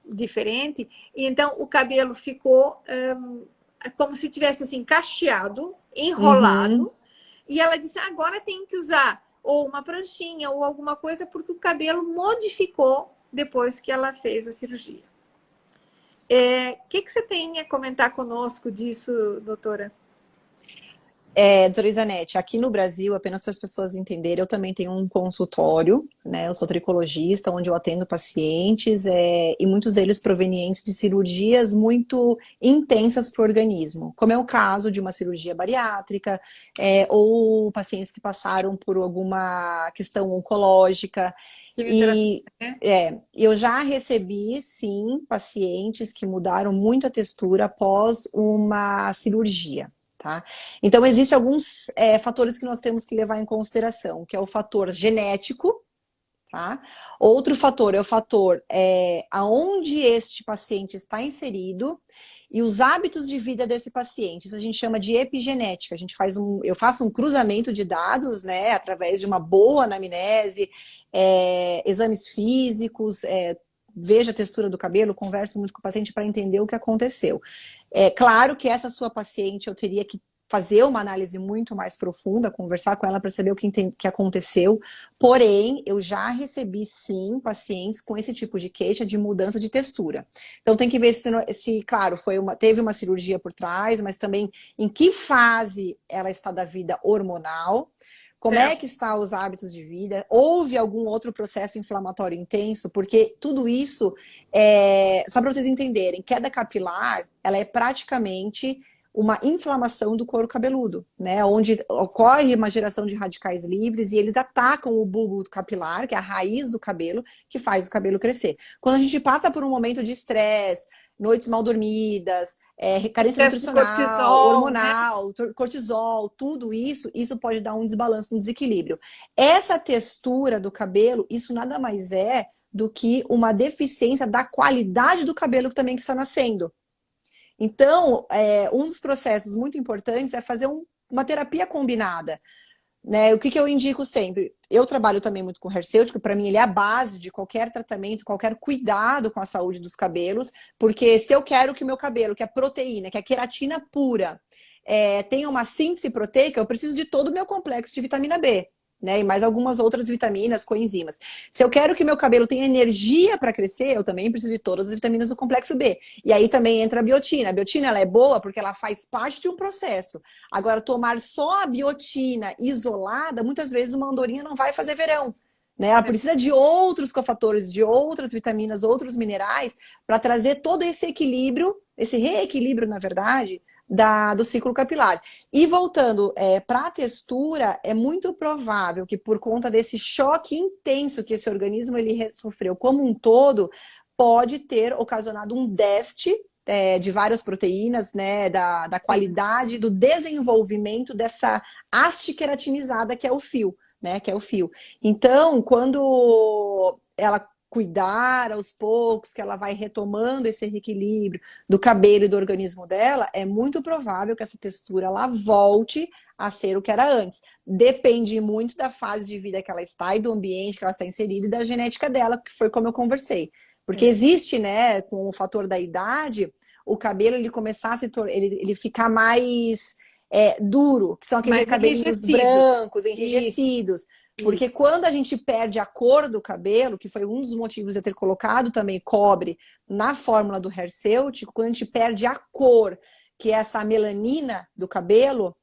diferente. E então o cabelo ficou como se tivesse assim cacheado, Uhum. enrolado. E ela disse: agora tem que usar ou uma pranchinha, ou alguma coisa, porque o cabelo modificou depois que ela fez a cirurgia. O que você tem a comentar conosco disso, doutora? Doutora Isanete, aqui no Brasil, apenas para as pessoas entenderem, eu também tenho um consultório, né? Eu sou tricologista, onde eu atendo pacientes, e muitos deles provenientes de cirurgias muito intensas para o organismo, como é o caso de uma cirurgia bariátrica, ou pacientes que passaram por alguma questão oncológica. E Né? eu já recebi, sim, pacientes que mudaram muito a textura após uma cirurgia. Tá? Então, existem alguns fatores que nós temos que levar em consideração, que é o fator genético, tá? Outro fator é o fator aonde este paciente está inserido e os hábitos de vida desse paciente. Isso a gente chama de epigenética. Eu faço um cruzamento de dados, né, através de uma boa anamnese, exames físicos, vejo a textura do cabelo, converso muito com o paciente para entender o que aconteceu. É claro que essa sua paciente eu teria que fazer uma análise muito mais profunda, conversar com ela para saber o que aconteceu. Porém, eu já recebi, sim, pacientes com esse tipo de queixa de mudança de textura. Então, tem que ver se claro, teve uma cirurgia por trás, mas também em que fase ela está da vida hormonal. Como é que estão os hábitos de vida? Houve algum outro processo inflamatório intenso? Porque tudo isso, só para vocês entenderem, queda capilar, ela é praticamente uma inflamação do couro cabeludo, né? Onde ocorre uma geração de radicais livres e eles atacam o bulbo capilar, que é a raiz do cabelo, que faz o cabelo crescer. Quando a gente passa por um momento de estresse, noites mal dormidas, carência nutricional, cortisol, hormonal, né? Cortisol, tudo isso pode dar um desbalanço, um desequilíbrio. Essa textura do cabelo, isso nada mais é do que uma deficiência da qualidade do cabelo que também está nascendo. Então, um dos processos muito importantes é fazer uma terapia combinada. Né? O que eu indico sempre? Eu trabalho também muito com hercêutico, para mim ele é a base de qualquer tratamento, qualquer cuidado com a saúde dos cabelos, porque se eu quero que o meu cabelo, que é proteína, que é queratina pura, tenha uma síntese proteica, eu preciso de todo o meu complexo de vitamina B. Né, e mais algumas outras vitaminas, coenzimas. Se eu quero que meu cabelo tenha energia para crescer, eu também preciso de todas as vitaminas do complexo B. E aí também entra a biotina. A biotina ela é boa porque ela faz parte de um processo. Agora, tomar só a biotina isolada, muitas vezes uma andorinha não vai fazer verão. Né? Ela precisa de outros cofatores, de outras vitaminas, outros minerais, para trazer todo esse equilíbrio, esse reequilíbrio, na verdade, do ciclo capilar. E voltando para a textura, é muito provável que por conta desse choque intenso que esse organismo ele sofreu como um todo, pode ter ocasionado um déficit de várias proteínas, né, da qualidade, do desenvolvimento dessa haste queratinizada que é o fio, né, que é o fio. Então, quando ela cuidar aos poucos, que ela vai retomando esse reequilíbrio do cabelo e do organismo dela, é muito provável que essa textura ela volte a ser o que era antes. Depende muito da fase de vida que ela está e do ambiente que ela está inserida e da genética dela, que foi como eu conversei. Porque existe, né, com o fator da idade, o cabelo ele começar a se ele ficar mais duro, que são aqueles cabelinhos brancos, enrijecidos. Isso. Porque quando a gente perde a cor do cabelo, que foi um dos motivos de eu ter colocado também cobre na fórmula do hercêutico, quando a gente perde a cor, que é essa melanina do cabelo,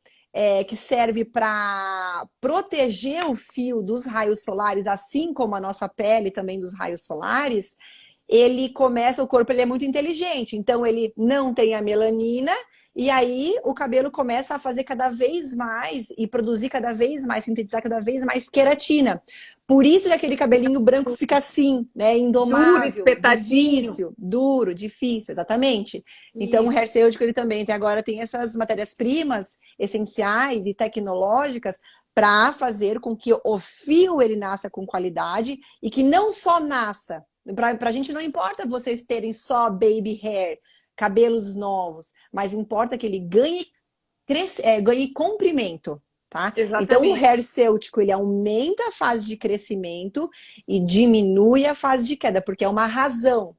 que serve para proteger o fio dos raios solares, assim como a nossa pele também dos raios solares, o corpo ele é muito inteligente, então ele não tem a melanina, e aí o cabelo começa a fazer cada vez mais e produzir cada vez mais, sintetizar cada vez mais queratina. Por isso que aquele cabelinho branco fica assim, né? Indomável, duro, espetadinho. Difícil, exatamente. Isso. Então o hercêutico ele também agora tem essas matérias-primas essenciais e tecnológicas para fazer com que o fio ele nasça com qualidade e que não só nasça. Para a gente não importa vocês terem só baby hair, cabelos novos, mas importa que ele ganhe comprimento, tá? Exatamente. Então o hercêutico ele aumenta a fase de crescimento e diminui a fase de queda, porque é uma razão.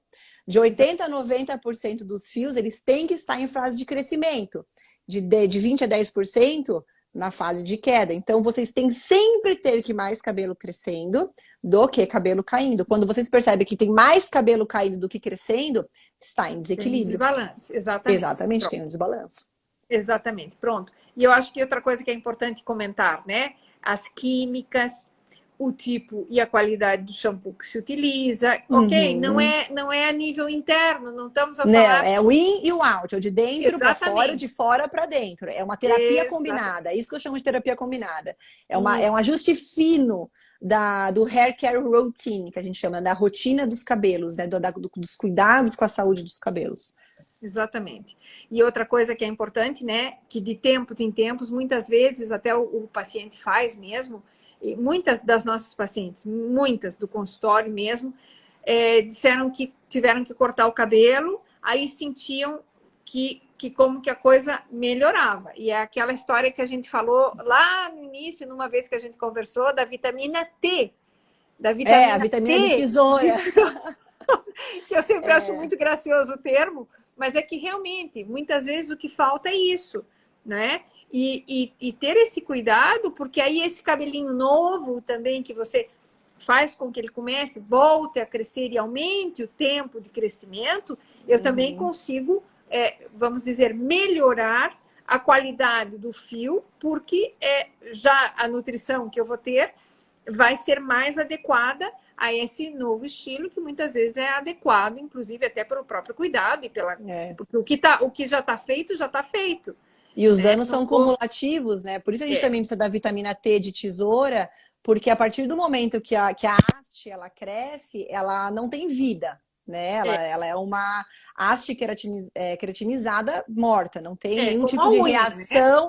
De 80% a 90% dos fios, eles têm que estar em fase de crescimento. De 20% a 10%, na fase de queda. Então, vocês têm sempre ter que mais cabelo crescendo do que cabelo caindo. Quando vocês percebem que tem mais cabelo caindo do que crescendo, está em Tem um desequilíbrio. desbalance, exatamente. Exatamente, tem um desbalanço. Exatamente, pronto. E eu acho que outra coisa que é importante comentar, né? As químicas, o tipo e a qualidade do shampoo que se utiliza, ok? Não é a nível interno, não estamos a Não, falar... é o in e o out, é o de dentro para fora, o de Exatamente. fora para dentro. É uma terapia combinada, é isso que eu chamo de terapia combinada. É um Isso. ajuste fino do hair care routine, que a gente chama, da rotina dos cabelos, né? Dos cuidados com a saúde dos cabelos. Exatamente. E outra coisa que é importante, né? Que de tempos em tempos, muitas vezes até o paciente faz mesmo, e muitas das nossas pacientes, muitas do consultório mesmo, disseram que tiveram que cortar o cabelo, aí sentiam que como que a coisa melhorava. E é aquela história que a gente falou lá no início, numa vez que a gente conversou, da vitamina T. Da vitamina a vitamina T, de tesoura. que eu sempre acho muito gracioso o termo, mas é que realmente, muitas vezes o que falta é isso, né? E ter esse cuidado, porque aí esse cabelinho novo também que você faz com que ele comece, volte a crescer e aumente o tempo de crescimento, eu também consigo, vamos dizer, melhorar a qualidade do fio, porque já a nutrição que eu vou ter vai ser mais adequada a esse novo estilo, que muitas vezes é adequado, inclusive até pelo próprio cuidado, porque o que já está feito, já está feito. E os danos são cumulativos, né? Por isso a gente também precisa da vitamina T de tesoura, porque a partir do momento que a haste ela cresce, ela não tem vida, né? Ela é uma haste queratinizada morta, não tem nenhum tipo de reação,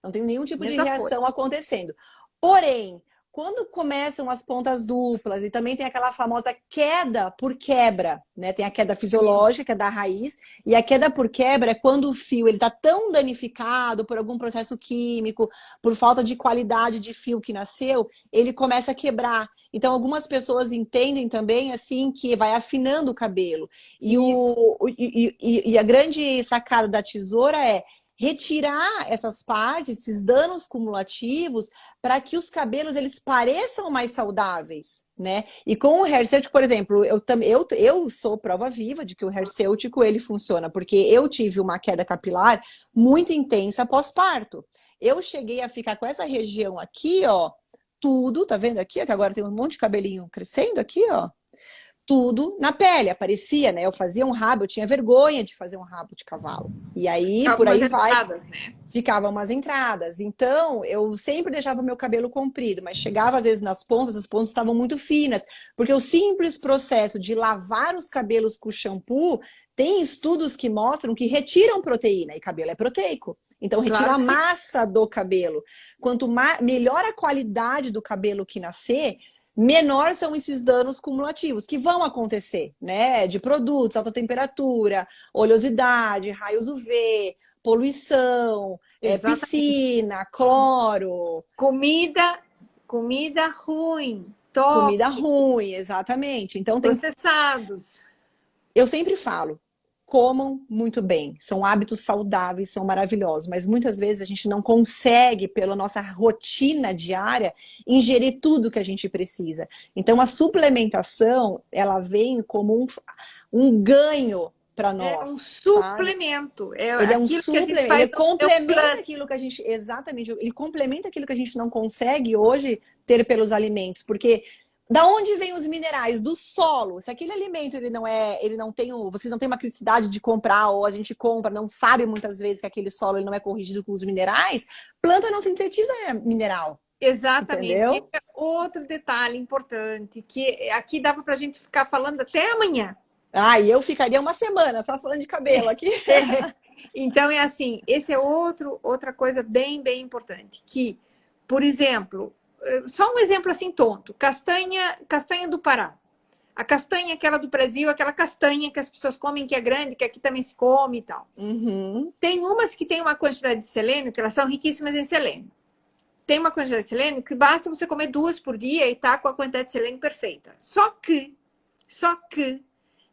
não tem nenhum tipo de reação acontecendo. Porém, quando começam as pontas duplas e também tem aquela famosa queda por quebra, né? Tem a queda fisiológica, que é da raiz, e a queda por quebra é quando o fio ele está tão danificado por algum processo químico, por falta de qualidade de fio que nasceu, ele começa a quebrar. Então, algumas pessoas entendem também assim que vai afinando o cabelo. E a grande sacada da tesoura é retirar essas partes, esses danos cumulativos, para que os cabelos eles pareçam mais saudáveis, né? E com o hair cêutico, por exemplo, eu sou prova viva de que o hair cêutico ele funciona, porque eu tive uma queda capilar muito intensa pós-parto. Eu cheguei a ficar com essa região aqui, ó, tudo, tá vendo aqui, ó, que agora tem um monte de cabelinho crescendo aqui, ó. Tudo na pele, aparecia, né? Eu fazia um rabo, eu tinha vergonha de fazer um rabo de cavalo. E aí, por aí vai, né? Ficavam umas entradas. Então, eu sempre deixava meu cabelo comprido, mas chegava às vezes nas pontas, as pontas estavam muito finas, porque o simples processo de lavar os cabelos com shampoo, tem estudos que mostram que retiram proteína, e cabelo é proteico. Então, retira a massa do cabelo. Quanto melhor a qualidade do cabelo que nascer, menor são esses danos cumulativos que vão acontecer, né? De produtos, alta temperatura, oleosidade, raios UV, poluição, piscina, cloro. Comida ruim, tóxica. Comida ruim, exatamente. Então, processados. Eu sempre falo, comam muito bem, são hábitos saudáveis, são maravilhosos, mas muitas vezes a gente não consegue, pela nossa rotina diária, ingerir tudo que a gente precisa. Então a suplementação, ela vem como um ganho para nós. É um suplemento. Ele é um suplemento, ele complementa aquilo que a gente, exatamente, ele complementa aquilo que a gente não consegue hoje ter pelos alimentos, porque da onde vêm os minerais? Do solo. Se aquele alimento ele não tem, vocês não têm uma criticidade de comprar, ou a gente compra, não sabe muitas vezes que aquele solo ele não é corrigido com os minerais, planta não sintetiza mineral. Exatamente. Entendeu? E outro detalhe importante, que aqui dava pra gente ficar falando até amanhã. E eu ficaria uma semana só falando de cabelo aqui. Então, é assim, esse é outra coisa bem, bem importante, que, por exemplo, só um exemplo assim tonto, castanha do Pará. A castanha, aquela do Brasil, aquela castanha que as pessoas comem, que é grande, que aqui também se come e tal. Tem umas que tem uma quantidade de selênio, que elas são riquíssimas em selênio. Tem uma quantidade de selênio que basta você comer 2 por dia e tá com a quantidade de selênio perfeita. Só que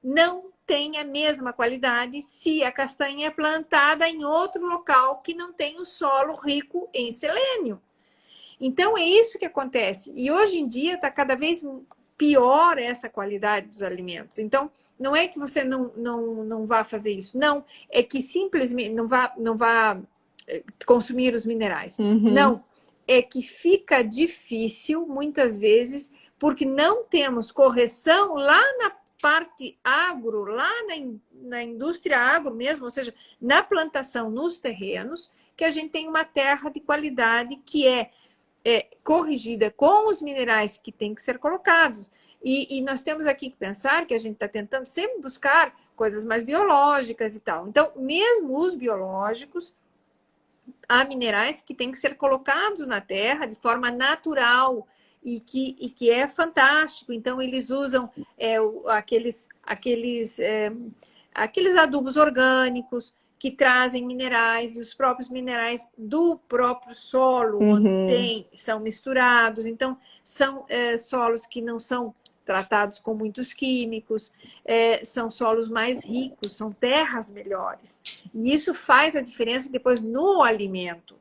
não tem a mesma qualidade se a castanha é plantada em outro local que não tem o solo rico em selênio. Então, é isso que acontece. E hoje em dia está cada vez pior essa qualidade dos alimentos. Então, não é que você não vá fazer isso. Não, é que simplesmente não vá consumir os minerais. Não, é que fica difícil, muitas vezes, porque não temos correção lá na parte agro, lá na indústria agro mesmo, ou seja, na plantação, nos terrenos, que a gente tem uma terra de qualidade que é corrigida com os minerais que têm que ser colocados. E nós temos aqui que pensar que a gente está tentando sempre buscar coisas mais biológicas e tal. Então, mesmo os biológicos, há minerais que têm que ser colocados na terra de forma natural e que é fantástico. Então, eles usam aqueles adubos orgânicos que trazem minerais, e os próprios minerais do próprio solo, onde são misturados. Então, são solos que não são tratados com muitos químicos, são solos mais ricos, são terras melhores. E isso faz a diferença depois no alimento.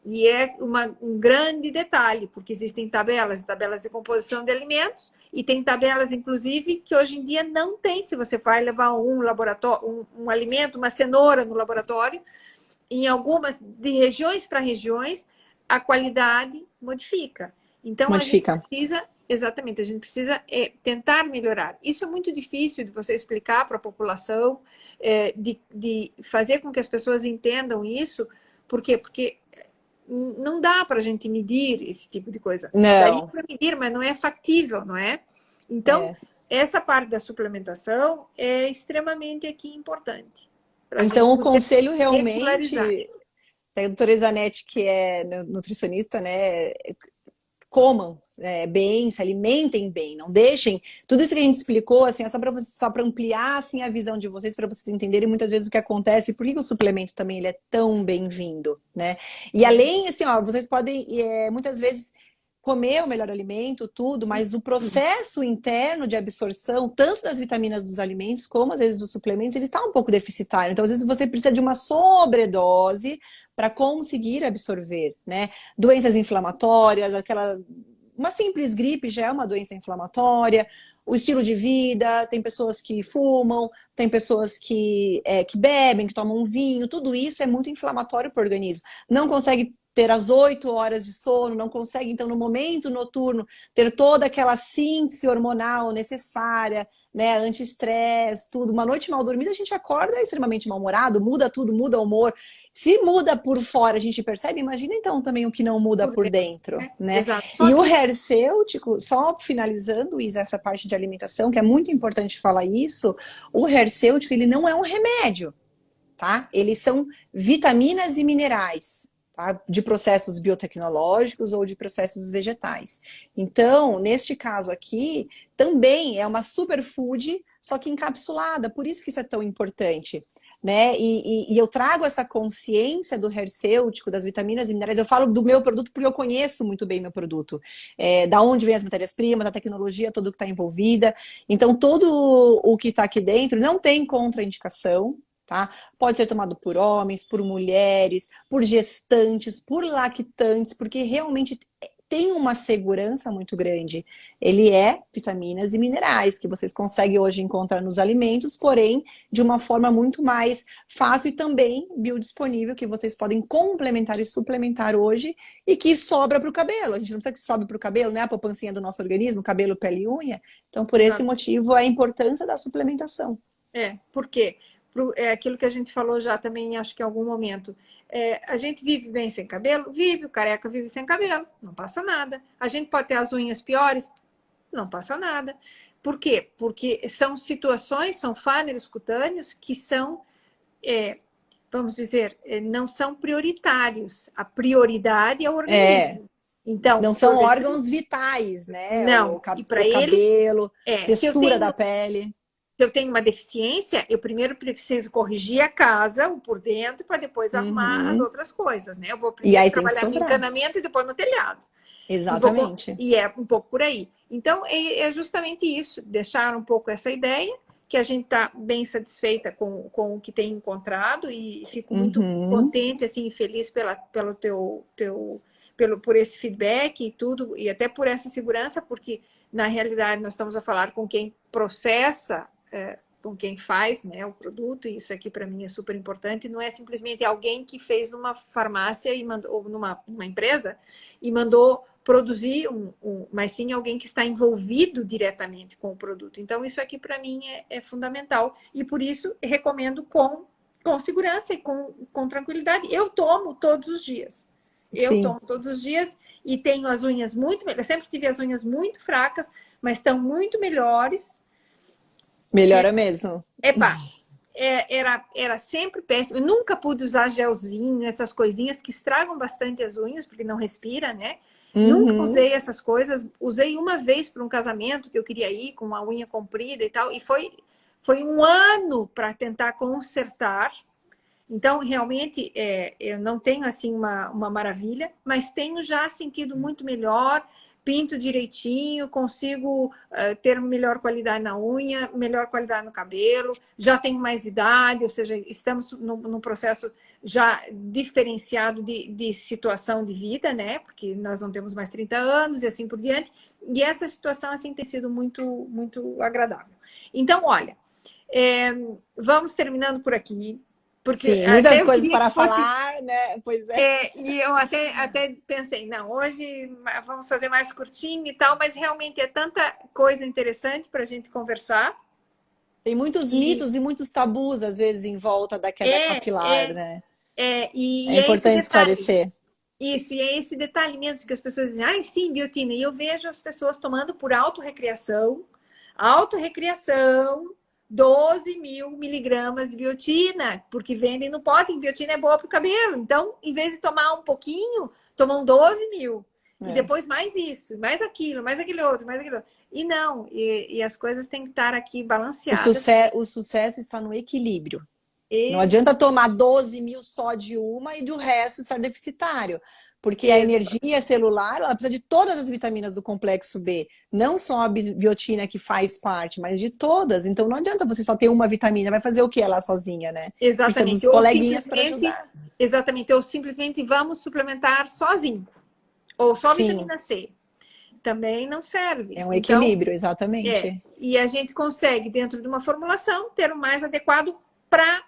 E é um grande detalhe, porque existem tabelas de composição de alimentos, e tem tabelas, inclusive, que hoje em dia não tem. Se você vai levar um alimento, uma cenoura no laboratório, em algumas, de regiões para regiões, a qualidade modifica. Então, a gente precisa, exatamente, a gente precisa tentar melhorar. Isso é muito difícil de você explicar para a população, de fazer com que as pessoas entendam isso. Por quê? Porque não dá para a gente medir esse tipo de coisa. Daria para medir, mas não é factível, não é? Então, essa parte da suplementação é extremamente aqui importante. Então, o conselho realmente, a doutora Isanete, que é nutricionista, né? Comam bem, se alimentem bem, não deixem. Tudo isso que a gente explicou, assim, é só para ampliar assim, a visão de vocês, para vocês entenderem muitas vezes o que acontece, por que o suplemento também ele é tão bem-vindo, né? E além, assim, ó, vocês podem muitas vezes comer o melhor alimento, tudo, mas o processo interno de absorção, tanto das vitaminas dos alimentos, como às vezes dos suplementos, ele está um pouco deficitário. Então, às vezes, você precisa de uma sobredose para conseguir absorver, né? Doenças inflamatórias, uma simples gripe já é uma doença inflamatória, o estilo de vida, tem pessoas que fumam, tem pessoas que bebem, que tomam vinho, tudo isso é muito inflamatório para o organismo. Não consegue ter as 8 horas de sono, não consegue, então, no momento noturno, ter toda aquela síntese hormonal necessária, né, anti-estresse, tudo. Uma noite mal dormida, a gente acorda extremamente mal-humorado, muda tudo, muda o humor. Se muda por fora, a gente percebe, imagina então também o que não muda por dentro, né? Exato. E o hercêutico, só finalizando, Isa, essa parte de alimentação, que é muito importante falar isso, o hercêutico, ele não é um remédio, tá? Eles são vitaminas e minerais, tá? De processos biotecnológicos ou de processos vegetais. Então, neste caso aqui, também é uma superfood, só que encapsulada, por isso que isso é tão importante. Né? E eu trago essa consciência do hercêutico, das vitaminas e minerais. Eu falo do meu produto porque eu conheço muito bem meu produto, da onde vem as matérias-primas, a tecnologia, tudo que está envolvida. Então, todo o que está aqui dentro não tem contraindicação. Tá? Pode ser tomado por homens, por mulheres, por gestantes, por lactantes, porque realmente tem uma segurança muito grande. Ele é vitaminas e minerais, que vocês conseguem hoje encontrar nos alimentos, porém de uma forma muito mais fácil e também biodisponível, que vocês podem complementar e suplementar hoje e que sobra para o cabelo. A gente não precisa que sobe para o cabelo, né? A poupancinha do nosso organismo, cabelo, pele e unha. Então, por esse motivo, a importância da suplementação. Por quê? É aquilo que a gente falou já também, acho que em algum momento. A gente vive bem sem cabelo? Vive, o careca vive sem cabelo, não passa nada. A gente pode ter as unhas piores? Não passa nada. Por quê? Porque são situações, são fâneros cutâneos que são, vamos dizer, não são prioritários. A prioridade é o organismo. Então, não são órgãos vitais, né? Não, o cabelo, textura da pele. Se eu tenho uma deficiência, eu primeiro preciso corrigir a casa, o por dentro, para depois arrumar as outras coisas, né? Eu vou primeiro trabalhar no encanamento e depois no telhado. Exatamente. E é um pouco por aí. Então, é justamente isso, deixar um pouco essa ideia que a gente está bem satisfeita com o que tem encontrado e fico muito Uhum. contente assim, e feliz por esse feedback e tudo, e até por essa segurança, porque na realidade nós estamos a falar com quem processa, com quem faz, né, o produto, e isso aqui para mim é super importante, não é simplesmente alguém que fez numa farmácia e mandou, ou numa empresa e mandou produzir, mas sim alguém que está envolvido diretamente com o produto. Então isso aqui para mim é fundamental e por isso recomendo com segurança e com tranquilidade. Eu tomo todos os dias. Eu Sim, tomo todos os dias e tenho as unhas muito melhores. Eu sempre tive as unhas muito fracas, mas estão muito melhores. melhora mesmo. Epa, era sempre péssimo. Eu nunca pude usar gelzinho, essas coisinhas que estragam bastante as unhas, porque não respira, né? Nunca Uhum. usei essas coisas. Usei uma vez para um casamento que eu queria ir com uma unha comprida e tal, e foi um ano para tentar consertar. Então, realmente, eu não tenho assim uma maravilha, mas tenho já sentido muito melhor, pinto direitinho, consigo ter melhor qualidade na unha, melhor qualidade no cabelo, já tenho mais idade, ou seja, estamos num processo já diferenciado de situação de vida, né? Porque nós não temos mais 30 anos e assim por diante. E essa situação assim tem sido muito, muito agradável. Então, olha, é, vamos terminando por aqui porque Sim, até muitas eu coisas queria para que fosse. falar, né? Pois é. E eu até pensei, não, hoje vamos fazer mais curtinho e tal, mas realmente é tanta coisa interessante para a gente conversar. Tem muitos E mitos e muitos tabus, às vezes, em volta da queda é, capilar, é, né? e É é esse importante detalhe. esclarecer. Isso, e é esse detalhe mesmo que as pessoas dizem, ai, sim, biotina. E eu vejo as pessoas tomando por autorrecriação, 12 mil miligramas de biotina, porque vendem no pote, e biotina é boa para o cabelo. Então, em vez de tomar um pouquinho, tomam 12 mil. E É. depois mais isso, mais aquilo, mais aquele outro, mais aquele outro. E não, e as coisas têm que estar aqui balanceadas. O sucesso está no equilíbrio. Não Ex adianta tomar 12 mil só de uma e do resto estar deficitário, porque a ex energia celular ela precisa de todas as vitaminas do complexo B, não só a biotina que faz parte, mas de todas. Então não adianta você só ter uma vitamina, vai fazer o que ela sozinha, né? Precisa dos Exatamente. coleguinhas para ajudar. Ou simplesmente vamos suplementar só zinco, ou só Sim, vitamina C. Também não serve. é um Então, equilíbrio, exatamente. e a gente consegue, dentro de uma formulação, ter o mais adequado para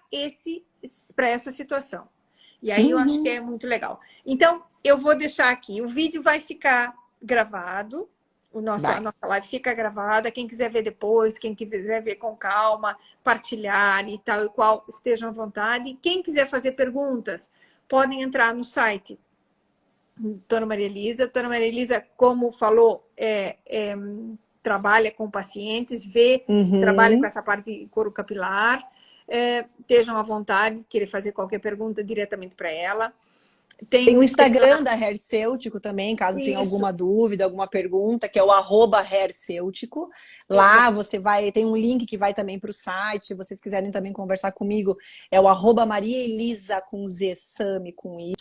essa situação. E aí eu acho que Uhum. é muito legal. Então, eu vou deixar aqui. O vídeo vai ficar gravado. A Vai. nossa live fica gravada. Quem quiser ver depois, quem quiser ver com calma, partilhar e tal e qual, estejam à vontade. Quem quiser fazer perguntas, podem entrar no site Dona Maria Elisa. Dona Maria Elisa, como falou, trabalha com pacientes, trabalha com Uhum. essa parte de couro capilar. Estejam à vontade de querer fazer qualquer pergunta diretamente para ela. Tem o Tem Instagram da Hercêutico também, caso tenha isso, alguma dúvida, alguma pergunta, que é o @Hercêutico. Lá exato. você vai, tem um link que vai também para o site, se vocês quiserem também conversar comigo, é o @Maria Elisa com Z, Sami com Y.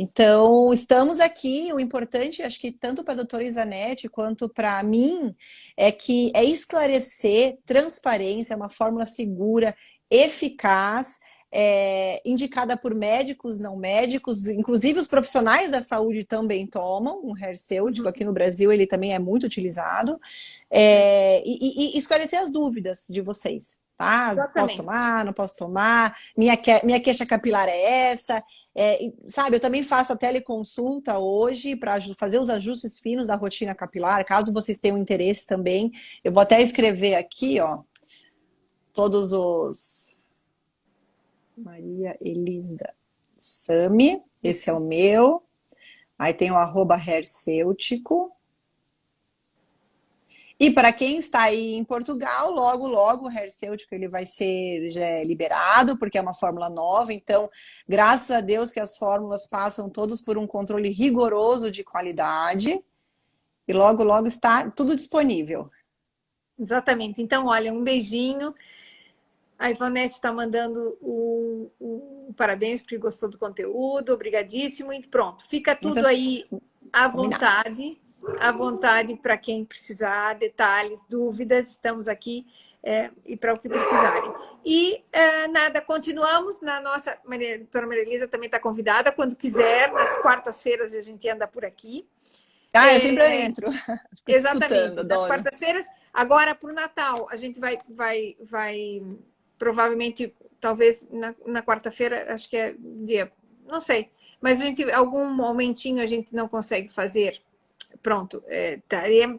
Então, estamos aqui. O importante, acho que tanto para a doutora Isanete quanto para mim, é que é esclarecer, transparência, é uma fórmula segura, eficaz, indicada por médicos, não médicos, inclusive os profissionais da saúde também tomam um hercêutico. Uhum, Aqui no Brasil ele também é muito utilizado. E esclarecer as dúvidas de vocês. Tá? Posso exatamente. tomar, não posso tomar? Minha queixa capilar é essa? Sabe, eu também faço a teleconsulta hoje para fazer os ajustes finos da rotina capilar, caso vocês tenham interesse também. Eu vou até escrever aqui, ó, todos os. Maria Elisa Sami, esse é Isso. o meu. Aí tem o @Hercêutico. E para quem está aí em Portugal, logo, logo o Hercêutico ele vai ser já liberado, porque é uma fórmula nova. Então, graças a Deus que as fórmulas passam todos por um controle rigoroso de qualidade. E logo, logo está tudo disponível. Exatamente. Então, olha, um beijinho. A Ivonete está mandando um parabéns porque gostou do conteúdo, obrigadíssimo e pronto. Fica tudo Muitas. aí Combinado. à vontade para quem precisar, detalhes, dúvidas, estamos aqui e para o que precisarem. E nada, continuamos na nossa... Doutora Maria Elisa também está convidada, quando quiser, nas quartas-feiras a gente anda por aqui. Eu sempre entro. Exatamente, escutando, nas adoro. quartas-feiras. Agora, para o Natal, a gente vai provavelmente, talvez na quarta-feira, acho que é dia, não sei, mas algum momentinho a gente não consegue fazer. Pronto,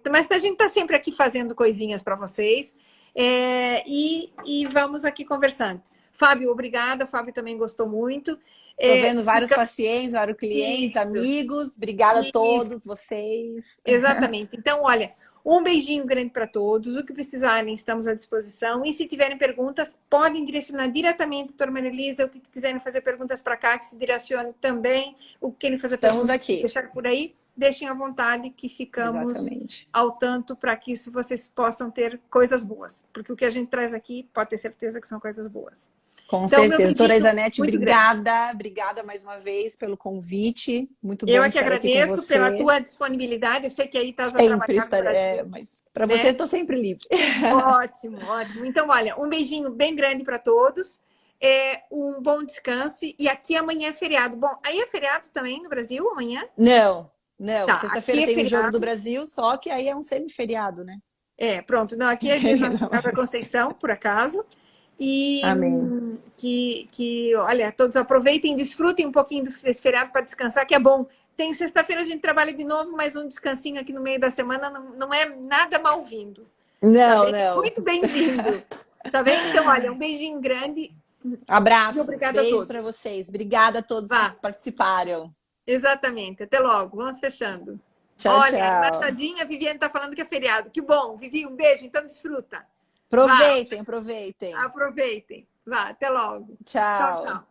mas a gente está sempre aqui fazendo coisinhas para vocês e vamos aqui conversando. Fábio, obrigada. Fábio também gostou muito. Estou vendo vários pacientes, vários clientes, Isso, amigos. Obrigada a todos vocês. Exatamente. Então, olha, um beijinho grande para todos. O que precisarem, estamos à disposição. E se tiverem perguntas, podem direcionar diretamente, doutora Maria Elisa. O que quiserem fazer perguntas para cá, que se direcione também. O que querem fazer Estamos perguntas, aqui. deixar por aí, deixem à vontade, que ficamos ao tanto para que isso vocês possam ter coisas boas. Porque o que a gente traz aqui, pode ter certeza que são coisas boas. Com certeza. Doutora Isanete, obrigada. Obrigada mais uma vez pelo convite. Muito bom estar aqui com você. Eu que agradeço pela tua disponibilidade. Eu sei que aí estás a sempre estarei, mas para você estou sempre livre. Ótimo, ótimo. Então, olha, um beijinho bem grande para todos. Um bom descanso. E aqui amanhã é feriado. Bom, aí é feriado também no Brasil, amanhã? Não. Tá, sexta-feira tem o jogo do Brasil, só que aí é um semi-feriado, né? Pronto. Não, aqui é dia Nossa Senhora da Conceição, por acaso. E amém. Olha, todos aproveitem, desfrutem um pouquinho desse feriado para descansar, que é bom. Tem sexta-feira a gente trabalha de novo, mas um descansinho aqui no meio da semana não é nada mal-vindo. Não, tá muito bem-vindo. Tá bem? Então, olha, um beijinho grande. Abraço, beijos para vocês. Obrigada a todos que participaram. Exatamente. Até logo. Vamos fechando. Tchau, olha, tchau. Machadinha, a Viviane está falando que é feriado. Que bom, Vivi, um beijo. Então, desfruta. Aproveitem. Aproveitem. Vá, até logo. Tchau. Tchau.